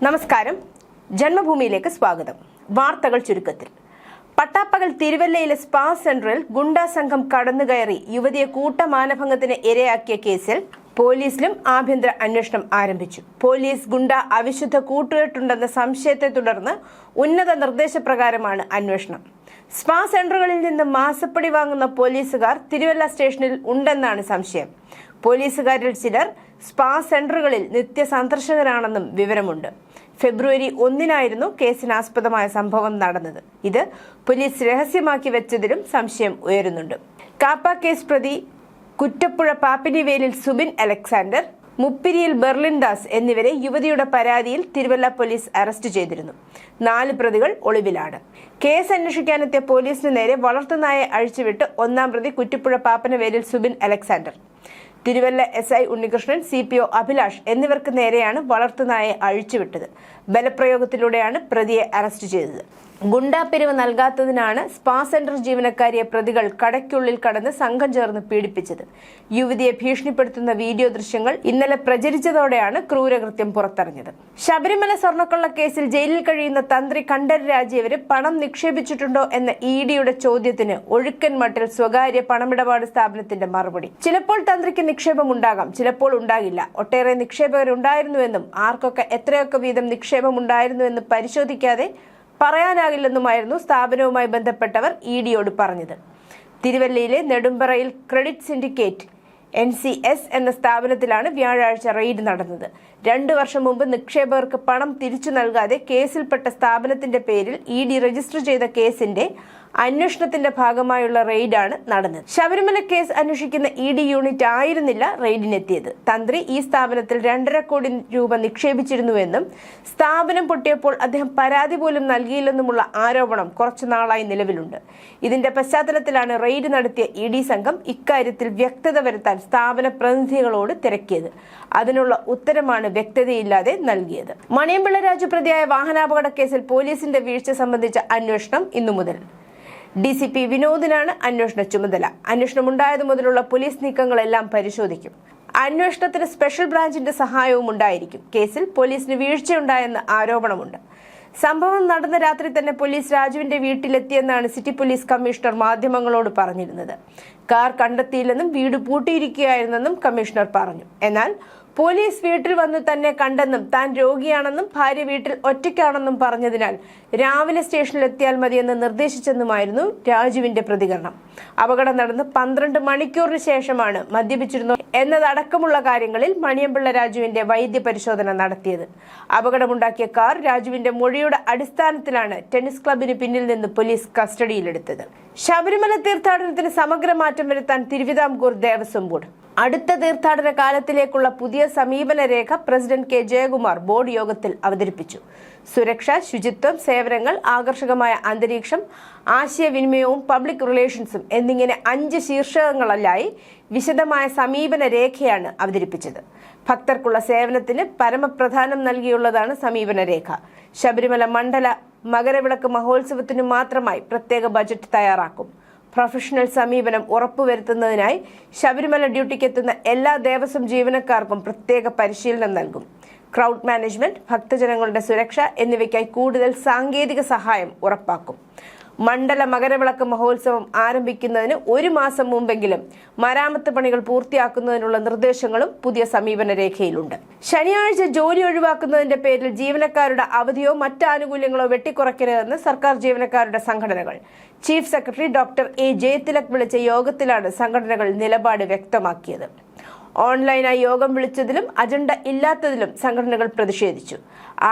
നമസ്കാരം. ജന്മഭൂമിയിലേക്ക് സ്വാഗതം. വാർത്തകൾ ചുരുക്കത്തിൽ. പട്ടാപ്പകൽ തിരുവല്ലയിലെ സ്പാ സെന്ററിൽ ഗുണ്ടാ സംഘം കടന്നുകയറി യുവതിയെ കൂട്ടമാനഭംഗത്തിന് ഇരയാക്കിയ കേസിൽ പോലീസിലും ആഭ്യന്തര അന്വേഷണം ആരംഭിച്ചു. പോലീസ് ഗുണ്ട അവിശുദ്ധ കൂട്ടുകെട്ടുണ്ടെന്ന സംശയത്തെ തുടർന്ന് ഉന്നത നിർദ്ദേശപ്രകാരമാണ് അന്വേഷണം. സ്പാ സെന്ററുകളിൽ നിന്ന് മാസപ്പടി വാങ്ങുന്ന പോലീസുകാർ തിരുവല്ല സ്റ്റേഷനിൽ ഉണ്ടെന്നാണ് സംശയം. പോലീസുകാരിൽ ചിലർ സ്പാ സെന്ററുകളിൽ നിത്യസന്ദർശകരാണെന്നും വിവരമുണ്ട്. ഫെബ്രുവരി 1 കേസിനാസ്പദമായ സംഭവം നടന്നത്. ഇത് പോലീസ് രഹസ്യമാക്കി വെച്ചതിലും സംശയം ഉയരുന്നുണ്ട്. കാപ്പ കേസ് പ്രതി കുറ്റപ്പുഴ പാപ്പിനിവേലിൽ സുബിൻ അലക്സാണ്ടർ, മുപ്പിരിയിൽ ബെർലിൻ ദാസ് എന്നിവരെ യുവതിയുടെ പരാതിയിൽ തിരുവല്ല പോലീസ് അറസ്റ്റ് ചെയ്തിരുന്നു. 4 പ്രതികൾ ഒളിവിലാണ്. കേസ് അന്വേഷിക്കാനെത്തിയ പോലീസിന് നേരെ വളർത്തുനായെ അഴിച്ചുവിട്ട് 1-ാം പ്രതി കുറ്റിപ്പുഴ പാപ്പനവേലിൽ Subin Alexander, Thiruvalla SI Unnikrishnan, CPO Abhilash എന്നിവർക്ക് നേരെയാണ് വളർത്തുനായെ അഴിച്ചുവിട്ടത്. ബലപ്രയോഗത്തിലൂടെയാണ് പ്രതിയെ അറസ്റ്റ് ചെയ്തത്. ഗുണ്ടാപ്പിരിവ് നൽകാത്തതിനാണ് സ്പാ സെന്റർ ജീവനക്കാരിയെ പ്രതികൾ കടയ്ക്കുള്ളിൽ കടന്ന് സംഘം ചേർന്ന് പീഡിപ്പിച്ചത്. യുവതിയെ ഭീഷണിപ്പെടുത്തുന്ന വീഡിയോ ദൃശ്യങ്ങൾ ഇന്നലെ പ്രചരിച്ചതോടെയാണ് ക്രൂരകൃത്യം പുറത്തറിഞ്ഞത്. ശബരിമല സ്വർണ്ണക്കൊള്ള കേസിൽ ജയിലിൽ കഴിയുന്ന തന്ത്രി കണ്ഠരര് രാജീവര് പണം നിക്ഷേപിച്ചിട്ടുണ്ടോ എന്ന EDയുടെ ചോദ്യത്തിന് ഒഴുക്കൻ മട്ടിൽ സ്വകാര്യ പണമിടപാട് സ്ഥാപനത്തിന്റെ മറുപടി. ചിലപ്പോൾ തന്ത്രിക്ക് നിക്ഷേപമുണ്ടാകാം, ചിലപ്പോൾ ഉണ്ടാകില്ല. ഒട്ടേറെ നിക്ഷേപകരുണ്ടായിരുന്നുവെന്നും ആർക്കൊക്കെ എത്രയൊക്കെ വീതം നിക്ഷേപമുണ്ടായിരുന്നുവെന്ന് പരിശോധിക്കാതെ പറയാനാകില്ലെന്നുമായിരുന്നു സ്ഥാപനവുമായി ബന്ധപ്പെട്ടവർ EDയോട് പറഞ്ഞത്. തിരുവല്ലയിലെ നെടുമ്പറയിൽ ക്രെഡിറ്റ് സിൻഡിക്കേറ്റ് NCS എന്ന സ്ഥാപനത്തിലാണ് വ്യാഴാഴ്ച റെയ്ഡ് നടന്നത്. 2 വർഷം മുമ്പ് നിക്ഷേപകർക്ക് പണം തിരിച്ചു നൽകാതെ കേസിൽപ്പെട്ട സ്ഥാപനത്തിന്റെ പേരിൽ ED രജിസ്റ്റർ ചെയ്ത കേസിന്റെ അന്വേഷണത്തിന്റെ ഭാഗമായുള്ള റെയ്ഡാണ് നടന്നത്. ശബരിമല കേസ് അന്വേഷിക്കുന്ന ED യൂണിറ്റ് ആയിരുന്നില്ല റെയ്ഡിനെത്തിയത്. തന്ത്രി ഈ സ്ഥാപനത്തിൽ 2.5 കോടി രൂപ നിക്ഷേപിച്ചിരുന്നുവെന്നും സ്ഥാപനം പൊട്ടിയപ്പോൾ അദ്ദേഹം പരാതി പോലും നൽകിയില്ലെന്നുമുള്ള ആരോപണം കുറച്ചു നാളായി നിലവിലുണ്ട്. ഇതിന്റെ പശ്ചാത്തലത്തിലാണ് റെയ്ഡ് നടത്തിയ ED സംഘം ഇക്കാര്യത്തിൽ വ്യക്തത വരുത്താൻ സ്ഥാപന പ്രതിനിധികളോട് തിരക്കിയത്. അതിനുള്ള ഉത്തരമാണ് വ്യക്തതയില്ലാതെ നൽകിയത്. മണിയമ്പിള്ള രാജു പ്രതിയായ വാഹനാപകട കേസിൽ പോലീസിന്റെ വീഴ്ച സംബന്ധിച്ച അന്വേഷണം ഇന്നു മുതൽ. DCP വിനോദിനാണ് അന്വേഷണ ചുമതല. അന്വേഷണം ഉണ്ടായതു മുതലുള്ള പോലീസ് നീക്കങ്ങളെല്ലാം പരിശോധിക്കും. അന്വേഷണത്തിന് സ്പെഷ്യൽ ബ്രാഞ്ചിന്റെ സഹായവും ഉണ്ടായിരിക്കും. കേസിൽ പോലീസിന് വീഴ്ചയുണ്ടായെന്ന് ആരോപണമുണ്ട്. സംഭവം നടന്ന രാത്രി തന്നെ പോലീസ് രാജുവിന്റെ വീട്ടിലെത്തിയെന്നാണ് സിറ്റി പോലീസ് കമ്മീഷണർ മാധ്യമങ്ങളോട് പറഞ്ഞിരുന്നത്. കാർ കണ്ടെത്തിയില്ലെന്നും വീട് പൂട്ടിയിരിക്കുകയായിരുന്നെന്നും കമ്മീഷണർ പറഞ്ഞു. എന്നാൽ പോലീസ് വീട്ടിൽ വന്ന് തന്നെ കണ്ടെന്നും താൻ രോഗിയാണെന്നും ഭാര്യ വീട്ടിൽ ഒറ്റയ്ക്കാണെന്നും പറഞ്ഞതിനാൽ രാവിലെ സ്റ്റേഷനിലെത്തിയാൽ മതിയെന്ന് നിർദ്ദേശിച്ചെന്നുമായിരുന്നു രാജുവിന്റെ പ്രതികരണം. അപകടം നടന്ന് 12 മണിക്കൂറിന് ശേഷമാണ് മദ്യപിച്ചിരുന്നു എന്നതടക്കമുള്ള കാര്യങ്ങളിൽ മണിയമ്പിള്ള രാജുവിന്റെ വൈദ്യപരിശോധന നടത്തിയത്. അപകടമുണ്ടാക്കിയ കാർ രാജുവിന്റെ മൊഴിയുടെ അടിസ്ഥാനത്തിലാണ് ടെന്നീസ് ക്ലബിന് പിന്നിൽ നിന്ന് പോലീസ് കസ്റ്റഡിയിലെടുത്തത്. ശബരിമല തീർത്ഥാടനത്തിന് സമഗ്ര മാറ്റം വരുത്താൻ തിരുവിതാംകൂർ ദേവസ്വം ബോർഡ്. അടുത്ത തീർത്ഥാടന കാലത്തിലേക്കുള്ള പുതിയ സമീപന രേഖ പ്രസിഡന്റ് K. ജയകുമാർ ബോർഡ് യോഗത്തിൽ അവതരിപ്പിച്ചു. സുരക്ഷ, ശുചിത്വം, സേവനങ്ങൾ, ആകർഷകമായ അന്തരീക്ഷം, ആശയവിനിമയവും പബ്ലിക് റിലേഷൻസും എന്നിങ്ങനെ 5 ശീർഷകങ്ങളിലായി വിശദമായ സമീപന രേഖയാണ് അവതരിപ്പിച്ചത്. ഭക്തർക്കുള്ള സേവനത്തിന് പരമപ്രധാനം നൽകിയുള്ളതാണ് സമീപന രേഖ. ശബരിമല മണ്ഡല മകരവിളക്ക് മഹോത്സവത്തിനു മാത്രമായി പ്രത്യേക ബജറ്റ് തയ്യാറാക്കും. പ്രൊഫഷണൽ സമീപനം ഉറപ്പുവരുത്തുന്നതിനായി ശബരിമല ഡ്യൂട്ടിക്കെത്തുന്ന എല്ലാ ദേവസ്വം ജീവനക്കാർക്കും പ്രത്യേക പരിശീലനം നൽകും. ക്രൗഡ് മാനേജ്മെന്റ്, ഭക്തജനങ്ങളുടെ സുരക്ഷ എന്നിവയ്ക്കായി കൂടുതൽ സാങ്കേതിക സഹായം ഉറപ്പാക്കും. മണ്ഡല മകരവിളക്ക് മഹോത്സവം ആരംഭിക്കുന്നതിന് 1 മാസം മുമ്പെങ്കിലും മരാമത്ത് പണികൾ പൂർത്തിയാക്കുന്നതിനുള്ള നിർദ്ദേശങ്ങളും പുതിയ സമീപന രേഖയിലുണ്ട്. ശനിയാഴ്ച ജോലി ഒഴിവാക്കുന്നതിന്റെ പേരിൽ ജീവനക്കാരുടെ അവധിയോ മറ്റ് ആനുകൂല്യങ്ങളോ വെട്ടിക്കുറയ്ക്കരുതെന്ന് സർക്കാർ ജീവനക്കാരുടെ സംഘടനകൾ. Chief secretary doctor A. Jayathilak വിളിച്ച യോഗത്തിലാണ് സംഘടനകൾ നിലപാട് വ്യക്തമാക്കിയത്. ഓൺലൈനായി യോഗം വിളിച്ചതിലും അജണ്ട ഇല്ലാത്തതിലും സംഘടനകൾ പ്രതിഷേധിച്ചു.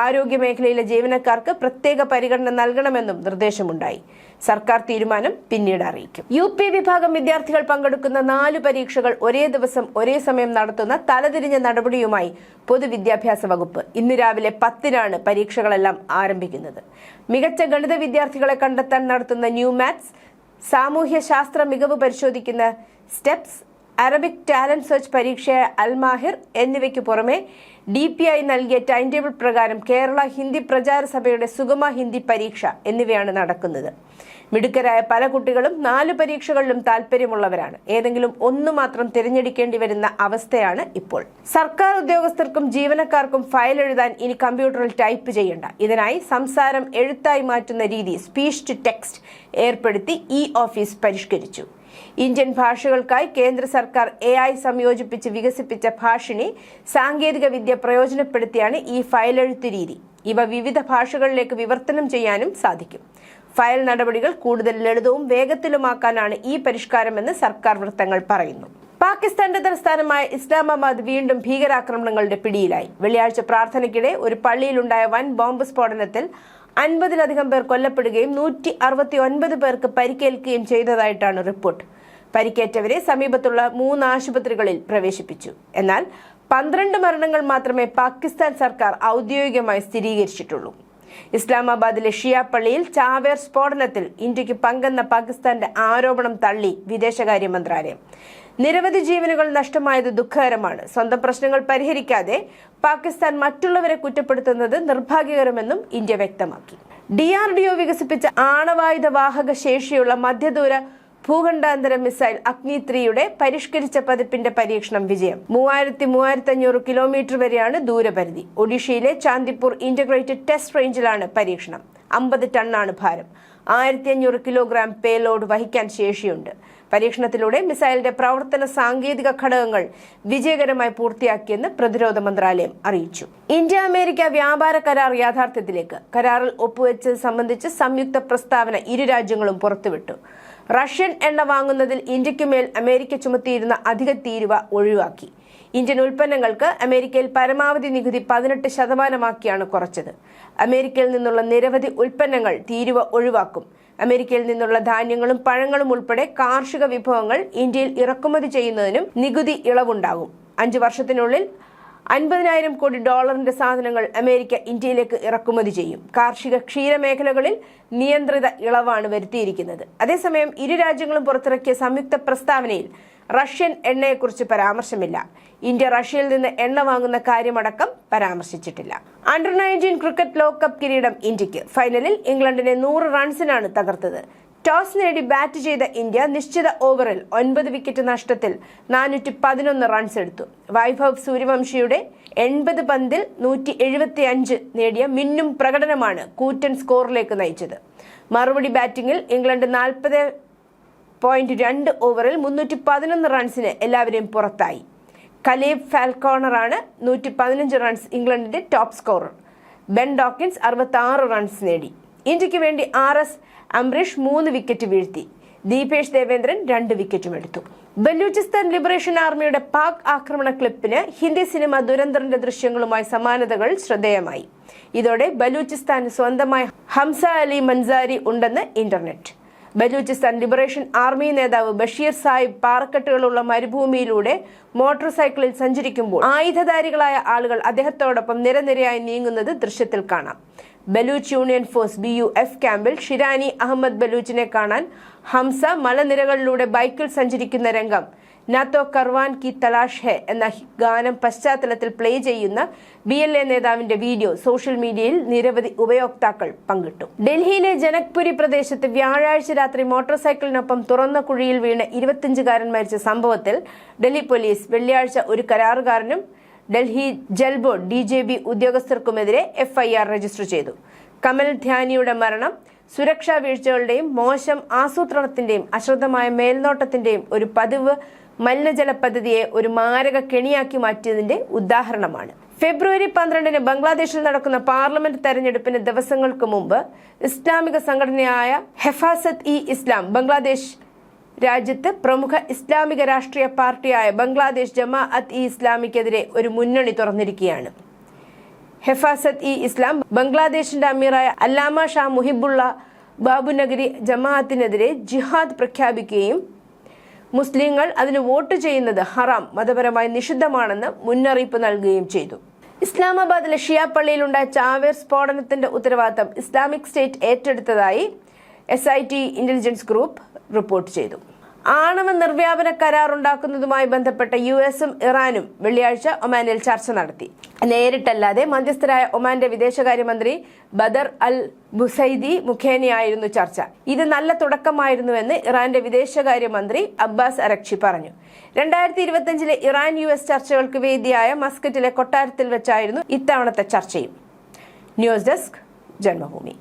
ആരോഗ്യ മേഖലയിലെ ജീവനക്കാർക്ക് പ്രത്യേക പരിഗണന നൽകണമെന്നും നിർദ്ദേശമുണ്ടായി. സർക്കാർ തീരുമാനം പിന്നീട് അറിയിക്കും. UP വിഭാഗം വിദ്യാർത്ഥികൾ പങ്കെടുക്കുന്ന 4 പരീക്ഷകൾ ഒരേ ദിവസം ഒരേ സമയം നടത്തുന്ന തലതിരിഞ്ഞ നടപടിയുമായി പൊതുവിദ്യാഭ്യാസ വകുപ്പ്. ഇന്ന് രാവിലെ 10-നാണ് പരീക്ഷകളെല്ലാം ആരംഭിക്കുന്നത്. മികച്ച ഗണിത വിദ്യാർത്ഥികളെ കണ്ടെത്താൻ നടത്തുന്ന ന്യൂ മാത്സ്, സാമൂഹ്യ ശാസ്ത്ര മികവ് പരിശോധിക്കുന്ന സ്റ്റെപ്സ്, അറബിക് ടാലന്റ് സെർച്ച് പരീക്ഷയായ അൽമാഹിർ എന്നിവയ്ക്ക് പുറമെ DPI നൽകിയ ടൈം ടേബിൾ പ്രകാരം കേരള ഹിന്ദി പ്രചാര സഭയുടെ സുഗമ ഹിന്ദി പരീക്ഷ എന്നിവയാണ് നടക്കുന്നത്. മിടുക്കരായ പല കുട്ടികളും 4 പരീക്ഷകളിലും താല്പര്യമുള്ളവരാണ്. ഏതെങ്കിലും ഒന്ന് മാത്രം തിരഞ്ഞെടുക്കേണ്ടി വരുന്ന അവസ്ഥയാണ് ഇപ്പോൾ. സർക്കാർ ഉദ്യോഗസ്ഥർക്കും ജീവനക്കാർക്കും ഫയൽ എഴുതാൻ ഇനി കമ്പ്യൂട്ടറിൽ ടൈപ്പ് ചെയ്യണ്ട. ഇതിനായി സംസാരം എഴുത്തായി മാറ്റുന്ന രീതി സ്പീച്ച് ടു ടെക്സ്റ്റ് ഏർപ്പെടുത്തി ഓഫീസ് പരിഷ്കരിച്ചു. ഇന്ത്യൻ ഭാഷകൾക്കായി കേന്ദ്ര സർക്കാർ AI സംയോജിപ്പിച്ച് വികസിപ്പിച്ച ഭാഷിണി സാങ്കേതിക വിദ്യ പ്രയോജനപ്പെടുത്തിയാണ് ഈ ഫയൽ എഴുത്ത് രീതി. ഇവ വിവിധ ഭാഷകളിലേക്ക് വിവർത്തനം ചെയ്യാനും സാധിക്കും. ഫയൽ നടപടികൾ കൂടുതൽ ലളിതവും വേഗത്തിലുമാക്കാനാണ് ഈ പരിഷ്കാരമെന്ന് സർക്കാർ വൃത്തങ്ങൾ പറയുന്നു. പാകിസ്ഥാന്റെ തലസ്ഥാനമായ ഇസ്ലാമാബാദ് വീണ്ടും ഭീകരാക്രമണങ്ങളുടെ പിടിയിലായി. വെള്ളിയാഴ്ച പ്രാർത്ഥനയ്ക്കിടെ ഒരു പള്ളിയിലുണ്ടായ വൻ ബോംബ് സ്ഫോടനത്തിൽ 50-ലധികം പേർ കൊല്ലപ്പെടുകയും 169 പേർക്ക് പരിക്കേൽക്കുകയും ചെയ്തതായിട്ടാണ് റിപ്പോർട്ട്. പരിക്കേറ്റവരെ സമീപത്തുള്ള 3 ആശുപത്രികളിൽ പ്രവേശിപ്പിച്ചു. എന്നാൽ 12 മരണങ്ങൾ മാത്രമേ പാകിസ്ഥാൻ സർക്കാർ ഔദ്യോഗികമായി സ്ഥിരീകരിച്ചിട്ടുള്ളൂ. ഇസ്ലാമാബാദിലെ ഷിയ പള്ളിയിൽ ചാവേർ സ്ഫോടനത്തിൽ ഇന്ത്യക്ക് പങ്കെന്ന പാകിസ്ഥാന്റെ ആരോപണം തള്ളി വിദേശകാര്യ മന്ത്രാലയം. നിരവധി ജീവനുകൾ നഷ്ടമായത് ദുഃഖകരമാണ്. സ്വന്തം പ്രശ്നങ്ങൾ പരിഹരിക്കാതെ പാകിസ്ഥാൻ മറ്റുള്ളവരെ കുറ്റപ്പെടുത്തുന്നത് നിർഭാഗ്യകരമെന്നും ഇന്ത്യ വ്യക്തമാക്കി. DRDO വികസിപ്പിച്ച ആണവായുധ വാഹക ശേഷിയുള്ള മധ്യദൂര ഭൂഖണ്ഡാന്തര മിസൈൽ അഗ്നി 3യുടെ പരിഷ്കരിച്ച പതിപ്പിന്റെ പരീക്ഷണം വിജയം. 3000-3500 കിലോമീറ്റർ വരെയാണ് ദൂരപരിധി. ഒഡീഷയിലെ ചാന്ദിപ്പൂർ ഇന്റഗ്രേറ്റഡ് ടെസ്റ്റ് റേഞ്ചിലാണ് പരീക്ഷണം. 50 ടണ്ണാണ് ഭാരം. 1500 കിലോഗ്രാം പേലോഡ് വഹിക്കാൻ ശേഷിയുണ്ട്. പരീക്ഷണത്തിലൂടെ മിസൈലിന്റെ പ്രവർത്തന സാങ്കേതിക ഘടകങ്ങൾ വിജയകരമായി പൂർത്തിയാക്കിയെന്ന് പ്രതിരോധ മന്ത്രാലയം അറിയിച്ചു. ഇന്ത്യ-അമേരിക്ക വ്യാപാര കരാർ യാഥാർത്ഥ്യത്തിലേക്ക്. കരാറിൽ ഒപ്പുവെച്ചത് സംബന്ധിച്ച് സംയുക്ത പ്രസ്താവന ഇരു രാജ്യങ്ങളും പുറത്തുവിട്ടു. റഷ്യൻ എണ്ണ വാങ്ങുന്നതിൽ ഇന്ത്യക്കുമേൽ അമേരിക്ക ചുമത്തിയിരുന്ന അധിക തീരുവ ഒഴിവാക്കി. ഇന്ത്യൻ ഉൽപ്പന്നങ്ങൾക്ക് അമേരിക്കയിൽ പരമാവധി നികുതി 18% കുറച്ചത്. അമേരിക്കയിൽ നിന്നുള്ള നിരവധി ഉൽപ്പന്നങ്ങൾ തീരുവ ഒഴിവാക്കും. അമേരിക്കയിൽ നിന്നുള്ള ധാന്യങ്ങളും പഴങ്ങളും ഉൾപ്പെടെ കാർഷിക വിഭവങ്ങൾ ഇന്ത്യയിൽ ഇറക്കുമതി ചെയ്യുന്നതിനും നികുതി ഇളവുണ്ടാകും. 5 വർഷത്തിനുള്ളിൽ $50,000 കോടി സാധനങ്ങൾ അമേരിക്ക ഇന്ത്യയിലേക്ക് ഇറക്കുമതി ചെയ്യും. കാർഷിക ക്ഷീരമേഖലകളിൽ നിയന്ത്രിത ഇളവാണ് വരുത്തിയിരിക്കുന്നത്. അതേസമയം ഇരു രാജ്യങ്ങളും പുറത്തിറക്കിയ സംയുക്ത പ്രസ്താവനയിൽ റഷ്യൻ എണ്ണയെക്കുറിച്ച് പരാമർശമില്ല. ഇന്ത്യ റഷ്യയിൽ നിന്ന് എണ്ണ വാങ്ങുന്ന കാര്യമടക്കം പരാമർശിച്ചിട്ടില്ല. അണ്ടർ-19 ക്രിക്കറ്റ് ലോകകപ്പ് കിരീടം ഇന്ത്യക്ക്. ഫൈനലിൽ ഇംഗ്ലണ്ടിനെ 100 റൺസിനാണ് തകർത്തത്. ടോസ് നേടി ബാറ്റ് ചെയ്ത ഇന്ത്യ നിശ്ചിത ഓവറിൽ 9 വിക്കറ്റ് നഷ്ടത്തിൽ 411 റൺസ് എടുത്തു. വൈഭവ് സൂര്യവംശിയുടെ 80 പന്തിൽ 175 നേടിയ മിന്നും പ്രകടനമാണ് കൂറ്റൻ സ്കോറിലേക്ക് നയിച്ചത്. മറുപടി ബാറ്റിംഗിൽ ഇംഗ്ലണ്ട് 40.2 ഓവറിൽ 311 റൺസിന് എല്ലാവരെയും പുറത്തായി. കലേബ് ഫാൽക്കോണറാണ് 115 റൺസ് ഇംഗ്ലണ്ടിന്റെ top scorer. Ben Dawkins 66 runs നേടി. ഇന്ത്യക്ക് വേണ്ടി RS അംബരീഷ് 3 വിക്കറ്റ് വീഴ്ത്തി. ദീപേഷ് ദേവേന്ദ്രൻ 2 വിക്കറ്റും എടുത്തു. ബലൂചിസ്ഥാൻ ലിബറേഷൻ ആർമിയുടെ പാക് ആക്രമണ ക്ലിപ്പിന് ഹിന്ദി സിനിമ ദുരന്തറിന്റെ ദൃശ്യങ്ങളുമായി സമാനതകൾ ശ്രദ്ധേയമായി. ഇതോടെ ബലൂചിസ്ഥാന് സ്വന്തമായി ഹംസ അലി മൻസാരി ഉണ്ടെന്ന് ഇന്റർനെറ്റ്. ബലൂചിസ്ഥാൻ ലിബറേഷൻ ആർമി നേതാവ് ബഷീർ സാഹിബ് പാറക്കെട്ടുകളുള്ള മരുഭൂമിയിലൂടെ മോട്ടോർ സൈക്കിളിൽ സഞ്ചരിക്കുമ്പോൾ ആയുധധാരികളായ ആളുകൾ അദ്ദേഹത്തോടൊപ്പം നിരനിരയായി നീങ്ങുന്നത് ദൃശ്യത്തിൽ കാണാം. ബലൂച്ച് യൂണിയൻ ഫോഴ്സ് BUF ക്യാമ്പിൽ ഷിരാനി അഹമ്മദ് ബലൂച്ചിനെ കാണാൻ ഹംസ മലനിരകളിലൂടെ ബൈക്കിൽ സഞ്ചരിക്കുന്ന രംഗം നാത്തോ കർവാൻ കി തലാഷ് ഹെ എന്ന ഗാനം പശ്ചാത്തലത്തിൽ പ്ലേ ചെയ്യുന്ന BLA നേതാവിന്റെ വീഡിയോ സോഷ്യൽ മീഡിയയിൽ നിരവധി ഉപയോക്താക്കൾ പങ്കിട്ടു. ഡൽഹിയിലെ ജനക്പുരി പ്രദേശത്ത് വ്യാഴാഴ്ച രാത്രി മോട്ടോർ സൈക്കിളിനൊപ്പം തുറന്ന കുഴിയിൽ വീണ് 25-കാരൻ മരിച്ച സംഭവത്തിൽ ഡൽഹി പോലീസ് വെള്ളിയാഴ്ച ഒരു കരാറുകാരനും ഡൽഹി ജൽ ബോർഡ് DJB ഉദ്യോഗസ്ഥർക്കുമെതിരെ FIR രജിസ്റ്റർ ചെയ്തു. കമൽ ധ്യാനിയുടെ മരണം സുരക്ഷാ വീഴ്ചകളുടെയും മോശം ആസൂത്രണത്തിന്റെയും അശ്രദ്ധമായ മേൽനോട്ടത്തിന്റെയും ഒരു പതിവ് മലിനജല പദ്ധതിയെ ഒരു മാരക കെണിയാക്കി മാറ്റിയതിന്റെ ഉദാഹരണമാണ്. ഫെബ്രുവരി 12-ന് ബംഗ്ലാദേശിൽ നടക്കുന്ന പാർലമെന്റ് തെരഞ്ഞെടുപ്പിന് ദിവസങ്ങൾക്ക് മുമ്പ് ഇസ്ലാമിക സംഘടനയായ ഹെഫാസത്ത്-ഇ-ഇസ്ലാം ബംഗ്ലാദേശ് രാജ്യത്ത് പ്രമുഖ ഇസ്ലാമിക രാഷ്ട്രീയ പാർട്ടിയായ ബംഗ്ലാദേശ് ജമാഅത്ത്-ഇ-ഇസ്ലാമിക്കെതിരെ ഒരു മുന്നണി തുറന്നിരിക്കുകയാണ്. ഹെഫാസത്ത്-ഇ-ഇസ്ലാം ബംഗ്ലാദേശിന്റെ അമീറായ അല്ലാമ ഷാ മുഹിബുള്ള ബാബുനഗരി ജമാഅത്തിനെതിരെ ജിഹാദ് പ്രഖ്യാപിക്കുകയും മുസ്ലിങ്ങൾ അതിന് വോട്ട് ചെയ്യുന്നത് ഹറാം, മതപരമായി നിഷിദ്ധമാണെന്ന് മുന്നറിയിപ്പ് നൽകുകയും ചെയ്തു. ഇസ്ലാമാബാദിലെ ഷിയ പള്ളിയിലുണ്ടായ ചാവേർ സ്ഫോടനത്തിന്റെ ഉത്തരവാദിത്തം ഇസ്ലാമിക് സ്റ്റേറ്റ് ഏറ്റെടുത്തതായി SIT ഇന്റലിജൻസ് ഗ്രൂപ്പ് റിപ്പോർട്ട് ചെയ്തു. ആണവ നിർവ്യാപന കരാർ ഉണ്ടാക്കുന്നതുമായി ബന്ധപ്പെട്ട US-ഉം ഇറാനും വെള്ളിയാഴ്ച ഒമാനിൽ ചർച്ച നടത്തി. നേരിട്ടല്ലാതെ മധ്യസ്ഥരായ ഒമാന്റെ വിദേശകാര്യമന്ത്രി ബദർ അൽ ബുസൈദി മുഖേനയായിരുന്നു ചർച്ച. ഇത് നല്ല തുടക്കമായിരുന്നുവെന്ന് ഇറാന്റെ വിദേശകാര്യമന്ത്രി അബ്ബാസ് അരക്ചി പറഞ്ഞു. 2025 ഇറാൻ-US ചർച്ചകൾക്ക് വേദിയായ മസ്കറ്റിലെ കൊട്ടാരത്തിൽ വെച്ചായിരുന്നു ഇത്തവണത്തെ ചർച്ചയും. News desk Janmabhumi.